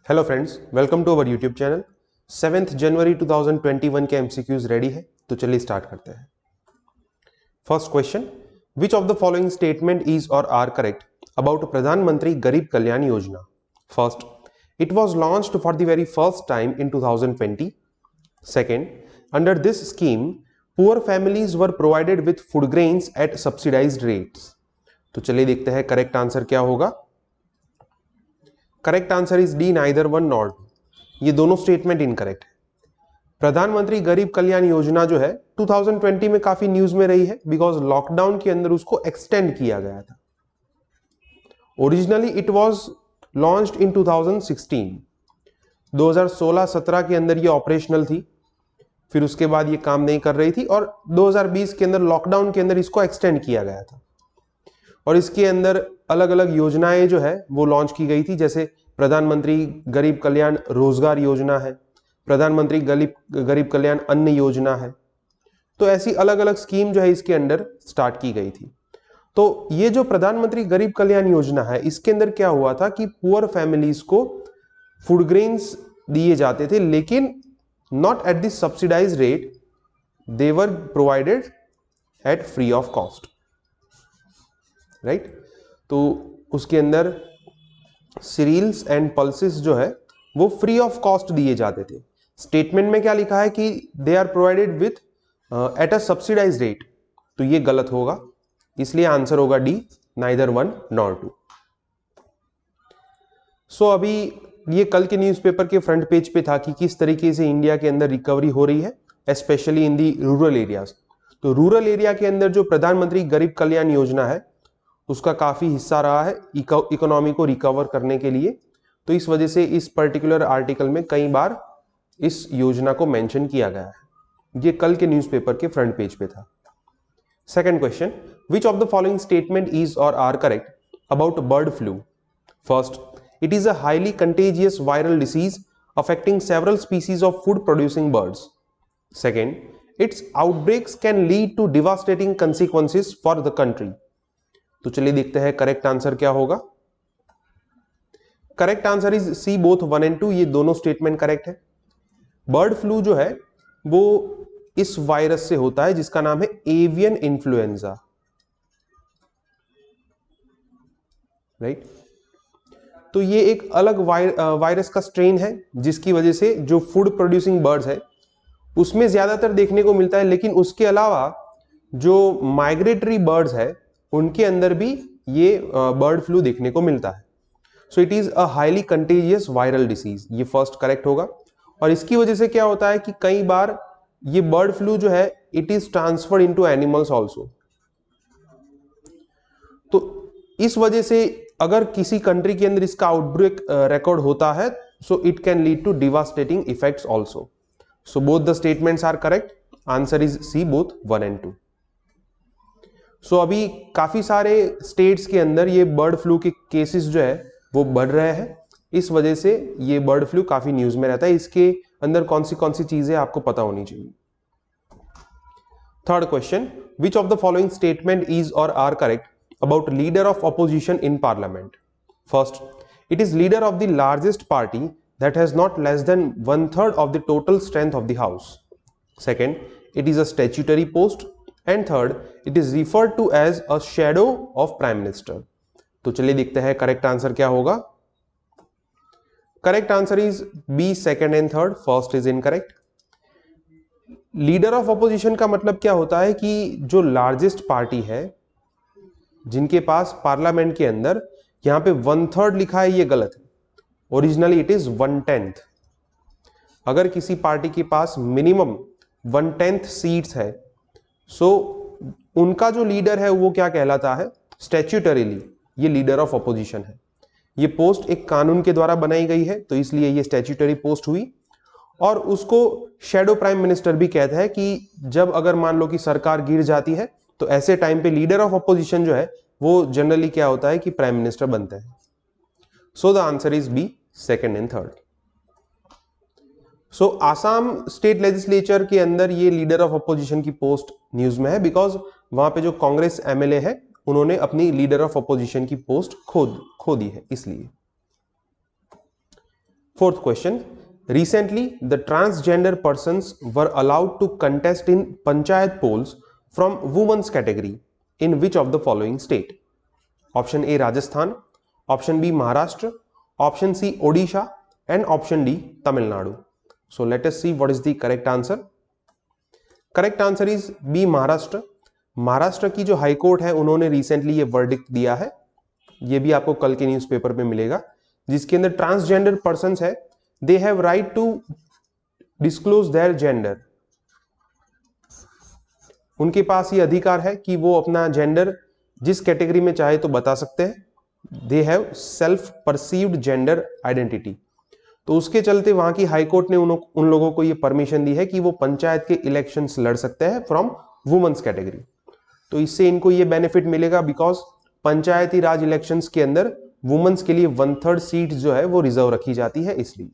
Hello friends, welcome to our YouTube channel. 7 जनवरी 2021 के MCQs ready है, तो चलिए स्टार्ट करते हैं। First question, which of the following statement is or are correct about Pradhan Mantri Garib Kalyan Yojana? First, it was launched for the very first time in 2020. Second, under this scheme poor families were provided with food grains at subsidised rates. तो चलिए देखते हैं correct answer क्या होगा। Correct answer is D, neither one nor two. ये दोनों statement incorrect है। प्रधानमंत्री गरीब कल्याण योजना जो है 2020 में काफी न्यूज में रही है बिकॉज लॉकडाउन के अंदर उसको एक्सटेंड किया गया था। Originally it was launched in 2016. 2016-17 के अंदर ये ऑपरेशनल थी, फिर उसके बाद ये काम नहीं कर रही थी और 2020 के अंदर लॉकडाउन के अंदर इसको एक्सटेंड किया गया था और इसके अंदर अलग अलग योजनाएं जो है वो लॉन्च की गई थी, जैसे प्रधानमंत्री गरीब कल्याण रोजगार योजना है, प्रधानमंत्री गरीब कल्याण अन्न योजना है। तो ऐसी अलग अलग स्कीम जो है इसके अंदर स्टार्ट की गई थी। तो ये जो प्रधानमंत्री गरीब कल्याण योजना है इसके अंदर क्या हुआ था कि पुअर फैमिलीज को फूड ग्रेन्स दिए जाते थे, लेकिन not at the subsidised rate, they were provided eight free of cost, right. तो उसके अंदर सीरियल्स एंड पल्सेस जो है वो फ्री ऑफ कॉस्ट दिए जाते थे। स्टेटमेंट में क्या लिखा है कि they are provided with at a subsidised rate, तो ये गलत होगा, इसलिए आंसर होगा D, neither one nor two. So अभी ये कल के न्यूज़पेपर के फ्रंट पेज पे था कि किस तरीके से इंडिया के अंदर रिकवरी हो रही है, specially in the rural areas. तो रूरल एरिया के अंदर जो प्रधानमंत्री गरीब कल्याण योजना है उसका काफी हिस्सा रहा है इकोनॉमी को रिकवर करने के लिए। तो इस वजह से इस पर्टिकुलर आर्टिकल में कई बार इस योजना को मेंशन किया गया है। ये कल के न्यूज़पेपर के फ्रंट पेज पे था। Second question, which of the following statement is or are correct about bird flu? First, it is a highly contagious viral disease affecting several species of food producing birds. Second, its outbreaks can lead to devastating consequences for the country. तो चलिए देखते हैं correct answer क्या होगा। Correct answer is C, both 1 and 2. ये दोनों statement correct है। Bird flu जो है वो इस वायरस से होता है जिसका नाम है एवियन इन्फ्लुएंजा, राइट। तो ये एक अलग वायरस का स्ट्रेन है जिसकी वजह से जो फूड प्रोड्यूसिंग बर्ड्स है उसमें ज्यादातर देखने को मिलता है, लेकिन उसके अलावा जो माइग्रेटरी बर्ड्स है उनके अंदर भी ये बर्ड फ्लू देखने को मिलता है। So it is a highly contagious viral disease, ये फर्स्ट करेक्ट होगा। और इसकी वजह से क्या होता है कि कई बार ये बर्ड फ्लू जो है it is transferred into animals also. तो इस वजह से अगर किसी कंट्री के अंदर इसका आउटब्रेक रिकॉर्ड होता है, so it can lead to devastating effects also. So both the statements are correct. Answer is C, both 1 and 2. So अभी काफी सारे स्टेट्स के अंदर ये बर्ड फ्लू के केसेस जो है वो बढ़ रहे हैं, इस वजह से ये बर्ड फ्लू काफी न्यूज में रहता है। इसके अंदर कौन सी चीजें आपको पता होनी चाहिए। Third question, which of the following statement is or are correct about leader of opposition in parliament? First, it is leader of the largest party that has not less than 1/3 of the total strength of the house. Second, it is a statutory post. And third, it is referred to as a shadow of prime minister. तो चलिए देखते हैं correct answer क्या होगा। Correct answer is B, second and third. First is incorrect. Leader of opposition का मतलब क्या होता है कि जो लार्जेस्ट पार्टी है जिनके पास पार्लियामेंट के अंदर यहां पे 1/3 लिखा है, ये गलत है। Originally it is 1/10. अगर किसी पार्टी के पास मिनिमम 1/10 सीट्स है, सो उनका जो लीडर है वो क्या कहलाता है? स्टैट्यूटरीली ये लीडर ऑफ ऑपोजिशन है। ये पोस्ट एक कानून के द्वारा बनाई गई है, तो इसलिए ये स्टैट्यूटरी पोस्ट हुई। और उसको शैडो प्राइम मिनिस्टर भी कहता है कि जब अगर मान लो कि सरकार गिर जाती है तो ऐसे टाइम पे लीडर ऑफ ऑपोजिशन जो है वो जनरली क्या होता है कि प्राइम मिनिस्टर बनते हैं। So the answer is B, second and third. So Assam state legislature के अंदर ये लीडर ऑफ अपोजिशन की पोस्ट न्यूज में है बिकॉज वहां पे जो कांग्रेस एमएलए है उन्होंने अपनी लीडर ऑफ अपोजिशन की पोस्ट खो दी है, इसलिए। Fourth question. Recently, the transgender persons were allowed to contest in panchayat polls from women's category in which of the following state? Option A Rajasthan, option B Maharashtra, option C Odisha and option D Tamil Nadu. So let us see what is the correct answer. Correct answer is B Maharashtra. Maharashtra की जो high court है उन्होंने recently ये verdict दिया है, ये भी आपको कल के न्यूज़पेपर में मिलेगा, जिसके अंदर ट्रांसजेंडर पर्सन्स है, they have right to disclose their gender. उनके पास ये अधिकार है कि वो अपना जेंडर जिस कैटेगरी में चाहे तो बता सकते हैं. They have self perceived gender identity. तो उसके चलते वहां की हाई कोर्ट ने उन लोगों को ये परमिशन दी है कि वो पंचायत के इलेक्शंस लड़ सकते हैं फ्रॉम वुमेन्स कैटेगरी. तो इससे इनको ये बेनिफिट मिलेगा बिकॉज पंचायती राज इलेक्शंस के अंदर वुमेन्स के लिए 1/3 सीट जो है वो रिजर्व रखी जाती है, इसलिए.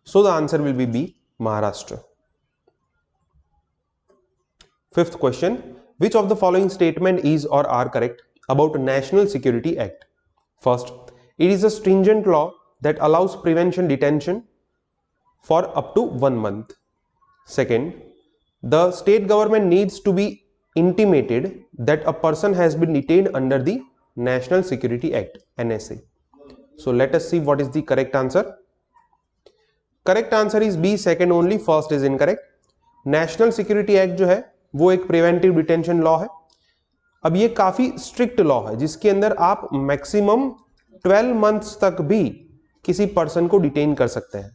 So the answer will be B Maharashtra. Fifth question. Which of the following statement is or are correct about National Security Act? First, it is a stringent law that allows prevention detention for up to 1 month. Second, the state government needs to be intimated that a person has been detained under the National Security Act, NSA. So let us see what is the correct answer. Correct answer is B, second only, first is incorrect. National Security Act जो है वो एक preventive detention law है. अब ये काफी strict law है जिसके अंदर आप मैक्सिमम 12 मंथ्स तक भी किसी पर्सन को डिटेन कर सकते हैं.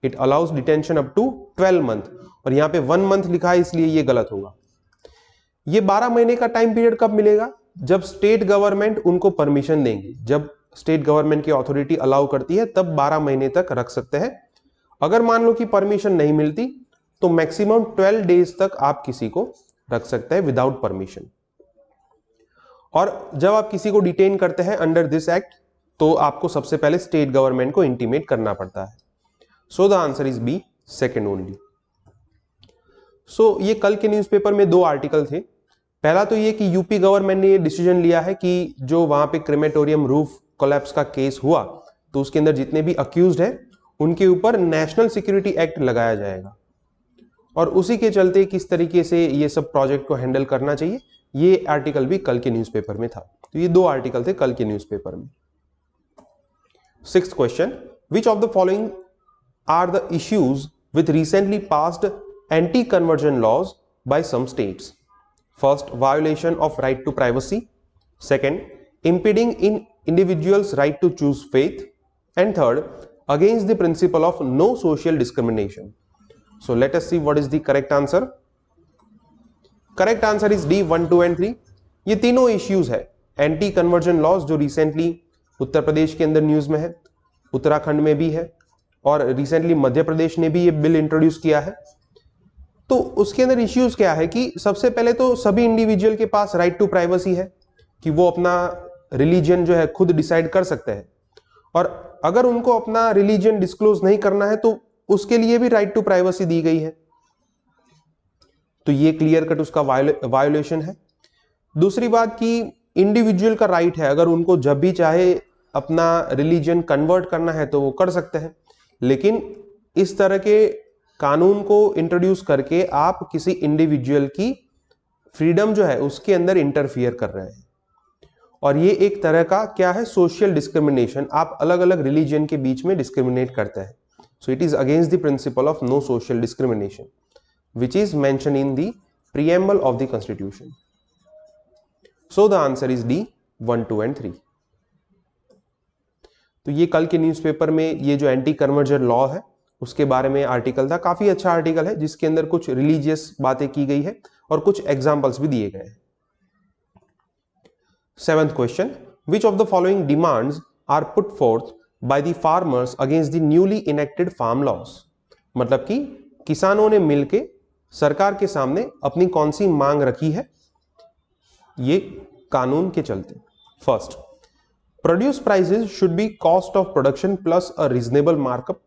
It allows detention up to 12 month, और यहां पे 1 मंथ लिखा है इसलिए ये गलत होगा. ये 12 महीने का टाइम पीरियड कब मिलेगा? जब स्टेट गवर्नमेंट उनको परमिशन देंगी. जब स्टेट गवर्नमेंट की अथॉरिटी अलाउ करती है तब 12 महीने तक रख सकते हैं. अगर मान लो कि परमिशन नहीं मिलती तो मैक्सिमम 12 डेज तक आप किसी को रख सकते हैं विदाउट परमिशन. और जब आप किसी को डिटेन करते हैं अंडर दिस एक्ट तो आपको सबसे पहले स्टेट गवर्नमेंट को इंटीमेट करना पड़ता है. So the answer is B, second only. So ये कल के न्यूज़पेपर में 2 आर्टिकल थे. पहला तो ये कि यूपी गवर्नमेंट ने ये डिसीजन लिया है कि जो वहां पे क्रेमेटोरियम रूफ कोलैप्स का केस हुआ तो उसके अंदर जितने भी अक्यूज्ड है उनके ऊपर नेशनल सिक्योरिटी एक्ट लगाया जाएगा, और उसी के चलते किस तरीके से ये सब प्रोजेक्ट को हैंडल करना चाहिए, ये आर्टिकल भी कल के न्यूज़पेपर में था. तो ये 2 आर्टिकल थे कल के न्यूज़पेपर में. 6th question. Which of the following are the issues with recently passed anti conversion laws by some states? First, violation of right to privacy. Second, impeding in individuals' right to choose faith. And third, against the principle of no social discrimination. So let us see what is the correct answer. Correct answer is D, 1, 2 and 3. ये तीनों issues है anti conversion laws जो recently Uttar Pradesh के अंदर news में है, उत्तराखंड में भी है, और रिसेंटली मध्य प्रदेश ने भी ये बिल इंट्रोड्यूस किया है. तो उसके अंदर इश्यूज क्या है कि सबसे पहले तो सभी इंडिविजुअल के पास राइट टू प्राइवेसी है कि वो अपना रिलीजन जो है खुद डिसाइड कर सकते हैं, और अगर उनको अपना रिलीजन डिस्क्लोज नहीं करना है तो उसके लिए भी राइट टू प्राइवेसी दी गई है. तो ये क्लियर कट उसका वायोलेशन है. दूसरी बात कि इंडिविजुअल का राइट है, अगर उनको जब भी चाहे अपना रिलीजन कन्वर्ट करना है तो वो कर सकते हैं, लेकिन इस तरह के कानून को इंट्रोड्यूस करके आप किसी इंडिविजुअल की फ्रीडम जो है उसके अंदर इंटरफियर कर रहे हैं, और ये एक तरह का क्या है, सोशल डिस्क्रिमिनेशन. आप अलग अलग रिलीजन के बीच में डिस्क्रिमिनेट करते हैं. So it is against the principle of no social discrimination which is mention in the preamble of the constitution. So the answer is D, 1, 2 and 3. तो ये कल के न्यूज़पेपर में ये जो एंटी कन्वर्जन लॉ है उसके बारे में आर्टिकल था. काफी अच्छा आर्टिकल है जिसके अंदर कुछ रिलीजियस बातें की गई है और कुछ एग्जांपल्स भी दिए गए हैं. 7th question. Which of the following demands are put forth by the farmers against the newly enacted farm laws? मतलब कि किसानों ने मिलके सरकार के सामने अपनी कौन सी मांग रखी है ये कानून के चलते. First, produce prices should be cost of production plus a reasonable markup.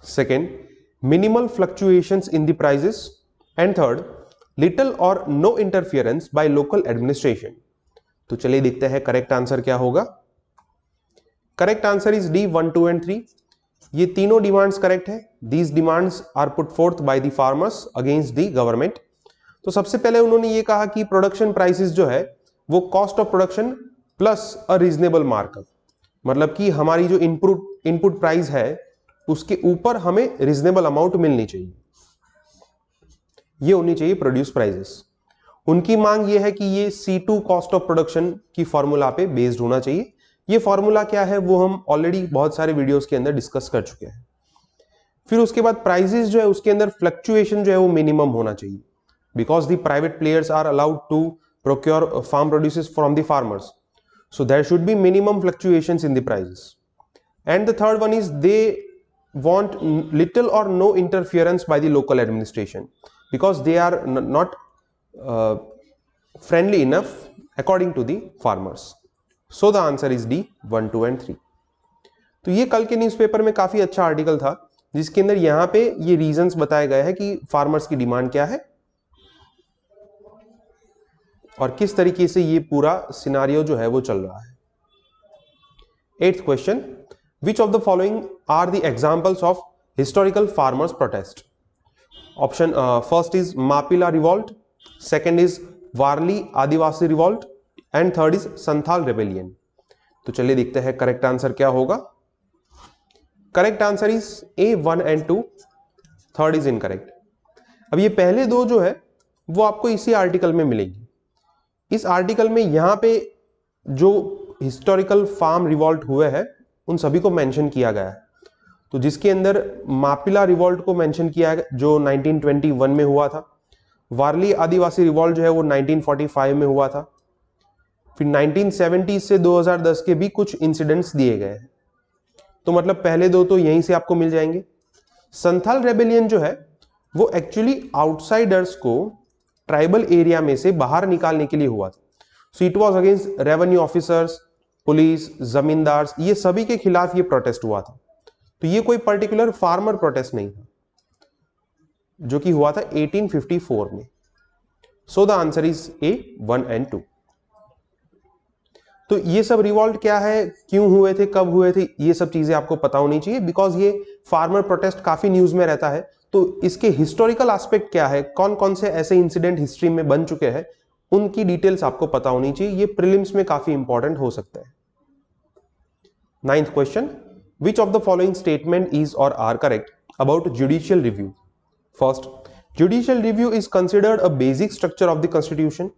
Second, minimal fluctuations in the prices. And third, little or no interference by local administration. तो चलिए देखते हैं करेक्ट आंसर क्या होगा. Correct answer is D 1, 2 and 3। ये तीनों demands correct है। These demands are put forth by the farmers against the government. तो सबसे पहले उन्होंने ये कहा कि प्रोडक्शन प्राइसेस जो है वो cost of production plus a reasonable markup, मतलब कि हमारी जो इनपुट प्राइस है उसके ऊपर हमें रीजनेबल अमाउंट मिलनी चाहिए, ये होनी चाहिए प्रोड्यूस प्राइसेस। उनकी मांग ये है कि ये C2 कॉस्ट ऑफ प्रोडक्शन की फॉर्मूला पे बेस्ड होना चाहिए। ये फॉर्मूला क्या है वो हम ऑलरेडी बहुत सारे वीडियोस के अंदर डिस्कस कर चुके हैं। फिर उसके बाद प्राइसेस जो है उसके अंदर फ्लक्चुएशन जो है वो मिनिमम होना चाहिए, because the private players are allowed to procure farm produces from the farmers, so there should be minimum fluctuations in the prices. And the third one is they want little or no interference by the local administration because they are not friendly enough according to the farmers. So the answer is D 1, 2 and 3. तो ये कल के newspaper में काफी अच्छा article था जिसके अंदर यहाँ पे ये रीजंस बताए गए हैं कि फार्मर्स की डिमांड क्या है और किस तरीके से ये पूरा सिनारियो जो है वो चल रहा है। 8th question, which of the following are the examples of historical farmers protest? Option first is Mappila revolt, second is Warli Adivasi revolt and third is Santhal rebellion. तो चलिए देखते हैं करेक्ट आंसर क्या होगा। Correct answer is A 1 and 2, third is incorrect. अब ये पहले दो जो है वो आपको इसी आर्टिकल में मिलेगी। इस आर्टिकल में यहां पे जो हिस्टोरिकल फार्म रिवॉल्ट हुए हैं उन सभी को मेंशन किया गया है। तो जिसके अंदर मापिला रिवॉल्ट को मेंशन किया गया जो 1921 में हुआ था, वारली आदिवासी रिवॉल्ट जो है वो 1945 में हुआ था, फिर 1970 से 2010 के भी कुछ इंसिडेंट्स दिए गए हैं। तो मतलब पहले दो तो यहीं से आपको मिल जाएंगे। संथाल रेबेलियन जो है वो एक्चुअली आउटसाइडर्स को ट्राइबल एरिया में से बाहर निकालने के लिए हुआ था। So it was against revenue officers, police, zamindars, ये सभी के खिलाफ ये प्रोटेस्ट हुआ था। तो ये कोई पर्टिकुलर फार्मर प्रोटेस्ट नहीं था जो कि हुआ था 1854 में। सो the answer is A 1 and 2। तो ये सब रिवॉल्ट क्या है, क्यों हुए थे, कब हुए थे, ये सब चीजें आपको पता होनी चाहिए बिकॉज ये फार्मर प्रोटेस्ट काफी न्यूज में रहता है। तो इसके हिस्टोरिकल एस्पेक्ट क्या है, कौन कौन से ऐसे इंसिडेंट हिस्ट्री में बन चुके हैं, उनकी डिटेल्स आपको पता होनी चाहिए। ये प्रीलिम्स में काफी इंपॉर्टेंट हो सकता है। 9th question, which of the following statement is or are correct about judicial review? First, judicial review is considered a basic structure of the constitution.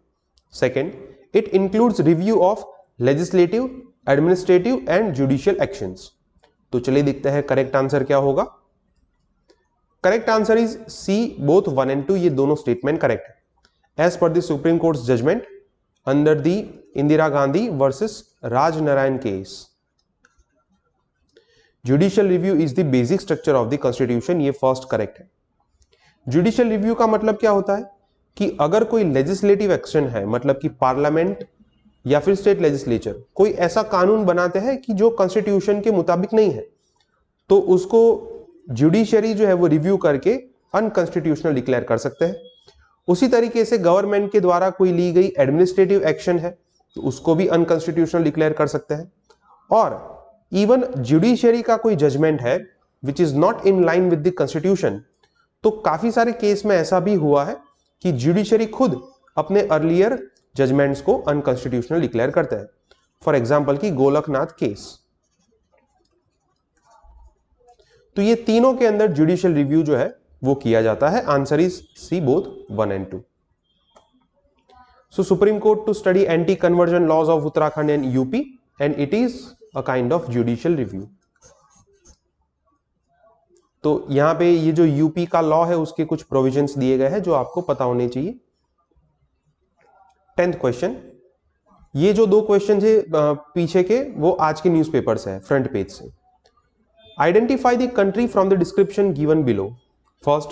Second, it includes review of legislative, administrative and judicial actions. तो चलिए देखते हैं correct answer क्या होगा। Correct answer is C both 1 and 2, ये दोनों statement correct है। As per the Supreme Court judgement under the Indira Gandhi versus Rajnarayan case, judicial review is the basic structure of the constitution, ये फर्स्ट करेक्ट है। Judicial review का मतलब क्या होता है कि अगर कोई लेजिस्लेटिव एक्शन है, मतलब कि पार्लियामेंट या फिर स्टेट लेजिस्लेचर कोई ऐसा कानून बनाते हैं कि जो कॉन्स्टिट्यूशन के मुताबिक नहीं है, तो उसको जुडिशरी जो है वो रिव्यू करके अनकॉन्स्टिट्यूशनल डिक्लेयर कर सकते हैं। उसी तरीके से गवर्नमेंट के द्वारा कोई ली गई एडमिनिस्ट्रेटिव एक्शन है तो उसको भी अनकॉन्स्टिट्यूशनल डिक्लेयर कर सकते हैं। और इवन जुडिशरी का कोई जजमेंट है which is not in line with the constitution, तो काफी सारे केस में ऐसा भी हुआ है कि जुडिशरी खुद अपने अर्लियर जजमेंट्स को अनकॉन्स्टिट्यूशनल डिक्लेयर करते हैं। फॉर एग्जाम्पल की गोलकनाथ केस। तो ये तीनों के अंदर जुडिशियल रिव्यू जो है वो किया जाता है। Answer is C both 1 and 2। So Supreme Court to study anti conversion laws of Uttarakhand and UP and it is a kind of judicial review. तो यहां पे ये जो यूपी का लॉ है उसके कुछ प्रोविजंस दिए गए हैं जो आपको पता होने चाहिए। 10th क्वेश्चन, ये जो दो क्वेश्चन है पीछे के वो आज के न्यूज़पेपर से है, फ्रंट पेज से। Identify the country from the description given below. First,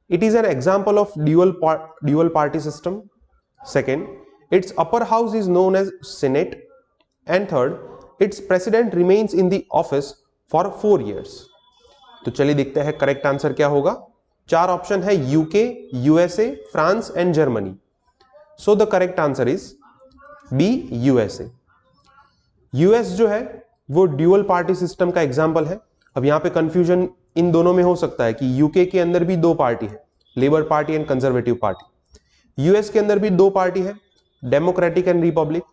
it is an example of dual party system. Second, its upper house is known as Senate and third, its president remains in the office for 4 years। तो चलिए देखते हैं correct answer क्या होगा। 4 option है, UK, USA, France and Germany. So the correct answer is B USA। US जो है वो ड्यूअल पार्टी सिस्टम का एग्जाम्पल है। अब यहाँ पे कंफ्यूजन इन दोनों में हो सकता है कि यूके के अंदर भी दो पार्टी है, Labour Party and Conservative Party. US के अंदर भी दो पार्टी है, डेमोक्रेटिक एंड रिपब्लिक।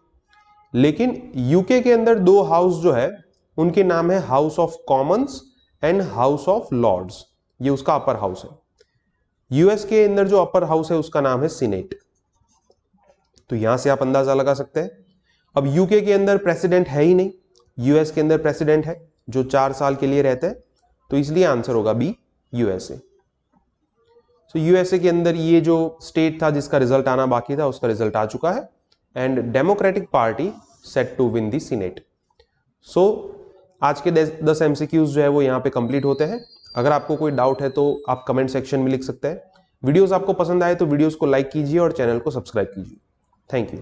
लेकिन यूके के अंदर दो हाउस जो है उनके नाम है House of Commons and House of Lords, ये उसका अपर हाउस है। यूएस के अंदर जो अपर हाउस है उसका नाम है सीनेट। तो यहां से आप अंदाजा लगा सकते हैं। अब यूके के अंदर प्रेसिडेंट है ही नहीं, यूएस के अंदर प्रेसिडेंट है जो 4 साल के लिए रहते हैं, तो इसलिए आंसर होगा बी, यूएसए। तो यूएसए के अंदर ये जो स्टेट था जिसका रिजल्ट आना बाकी था उसका रिजल्ट आ चुका है, and Democratic party set to win the Senate. So आज के 10 एमसीक्यूज जो है वो यहाँ पे कंप्लीट होते हैं। अगर आपको कोई डाउट है तो आप कमेंट सेक्शन में लिख सकते हैं। वीडियोस आपको पसंद आए तो वीडियोस को लाइक कीजिए और चैनल को सब्सक्राइब कीजिए। Thank you.